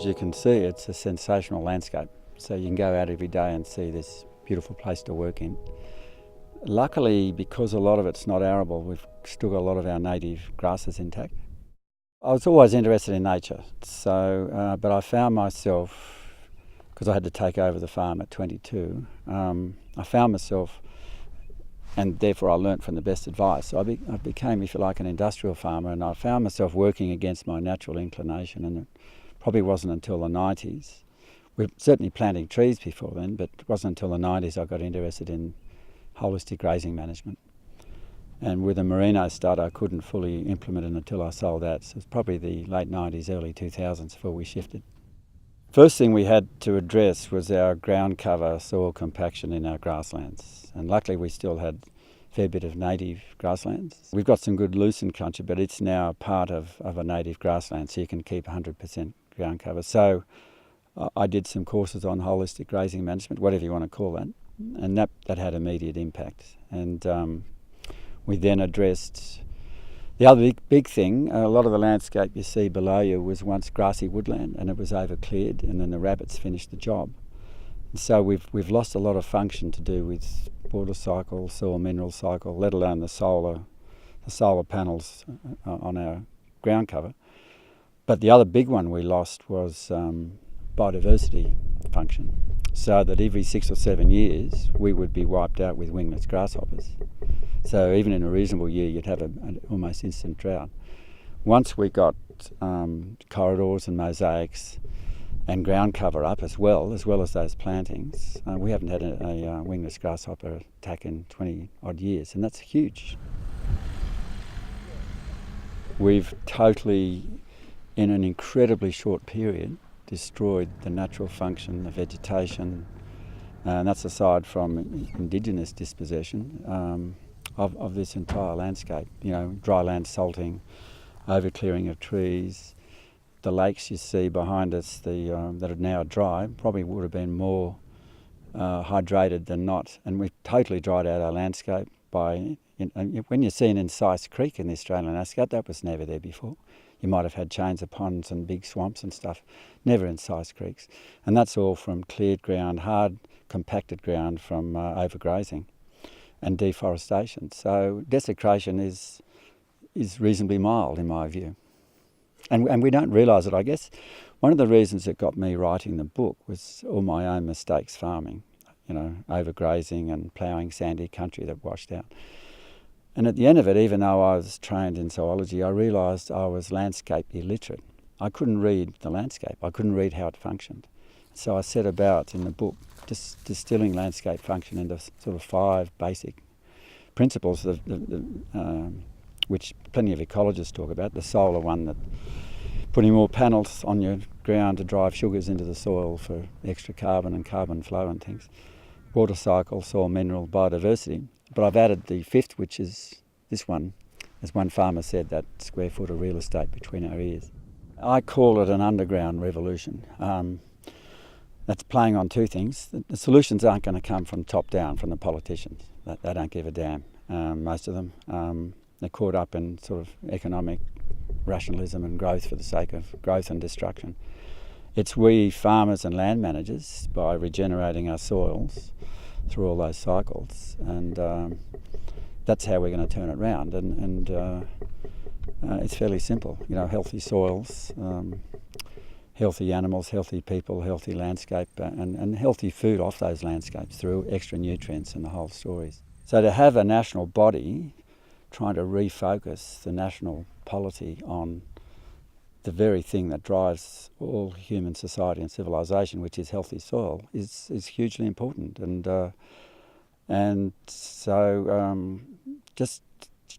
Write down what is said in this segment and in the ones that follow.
As you can see, it's a sensational landscape. So you can go out every day and see this beautiful place to work in. Luckily, because a lot of it's not arable, we've still got a lot of our native grasses intact. I was always interested in nature, but I found myself, because I had to take over the farm at 22, I found myself, and therefore I learnt from the best advice. So I became, if you like, an industrial farmer, and I found myself working against my natural inclination, and it probably wasn't until the 90s. We were certainly planting trees before then, but it wasn't until the 90s I got interested in holistic grazing management. And with the merino stud, I couldn't fully implement it until I sold that. So it's probably the late 90s, early 2000s before we shifted. First thing we had to address was our ground cover soil compaction in our grasslands. And luckily we still had a fair bit of native grasslands. We've got some good lucerne country, but it's now part of a native grassland, so you can keep 100% ground cover. So I did some courses on holistic grazing management, whatever you want to call that, and that had immediate impact. And we then addressed the other big thing. A lot of the landscape you see below you was once grassy woodland, and it was over-cleared, and then the rabbits finished the job. And so we've lost a lot of function to do with water cycle, soil mineral cycle, let alone the solar panels on our ground cover. But the other big one we lost was biodiversity function, so that every 6 or 7 years we would be wiped out with wingless grasshoppers. So even in a reasonable year you'd have an almost instant drought. Once we got corridors and mosaics and ground cover up as well as those plantings, we haven't had a wingless grasshopper attack in 20 odd years, and that's huge. We've totally, in an incredibly short period, destroyed the natural function, the vegetation, and that's aside from indigenous dispossession of this entire landscape. You know, dry land salting, over-clearing of trees. The lakes you see behind us that are now dry probably would have been more hydrated than not, and we've totally dried out our landscape by, when you're seeing Insice Creek in the Australian landscape, that was never there before. You might have had chains of ponds and big swamps and stuff, never Insice Creeks. And that's all from cleared ground, hard compacted ground from overgrazing and deforestation. So desecration is reasonably mild in my view. And we don't realise it, I guess. One of the reasons that got me writing the book was all my own mistakes farming, you know, overgrazing and ploughing sandy country that washed out. And at the end of it, even though I was trained in zoology, I realised I was landscape illiterate. I couldn't read the landscape. I couldn't read how it functioned. So I set about in the book just distilling landscape function into sort of 5 basic principles, which plenty of ecologists talk about. The solar one, that putting more panels on your ground to drive sugars into the soil for extra carbon and carbon flow and things. Water cycle, soil mineral, biodiversity. But I've added the 5th, which is this one. As one farmer said, that square foot of real estate between our ears. I call it an underground revolution. That's playing on 2 things. The solutions aren't going to come from top down, from the politicians. They don't give a damn, most of them. They're caught up in sort of economic rationalism and growth for the sake of growth and destruction. It's we farmers and land managers, by regenerating our soils through all those cycles, and that's how we're going to turn it around. And it's fairly simple, you know, healthy soils, healthy animals, healthy people, healthy landscape, and healthy food off those landscapes through extra nutrients and the whole stories. So to have a national body trying to refocus the national polity on the very thing that drives all human society and civilization, which is healthy soil, is hugely important. And so just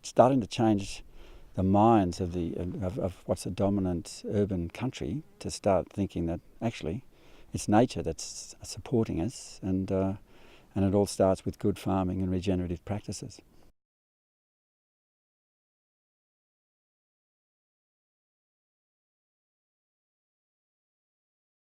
starting to change the minds of what's a dominant urban country, to start thinking that actually it's nature that's supporting us, and it all starts with good farming and regenerative practices.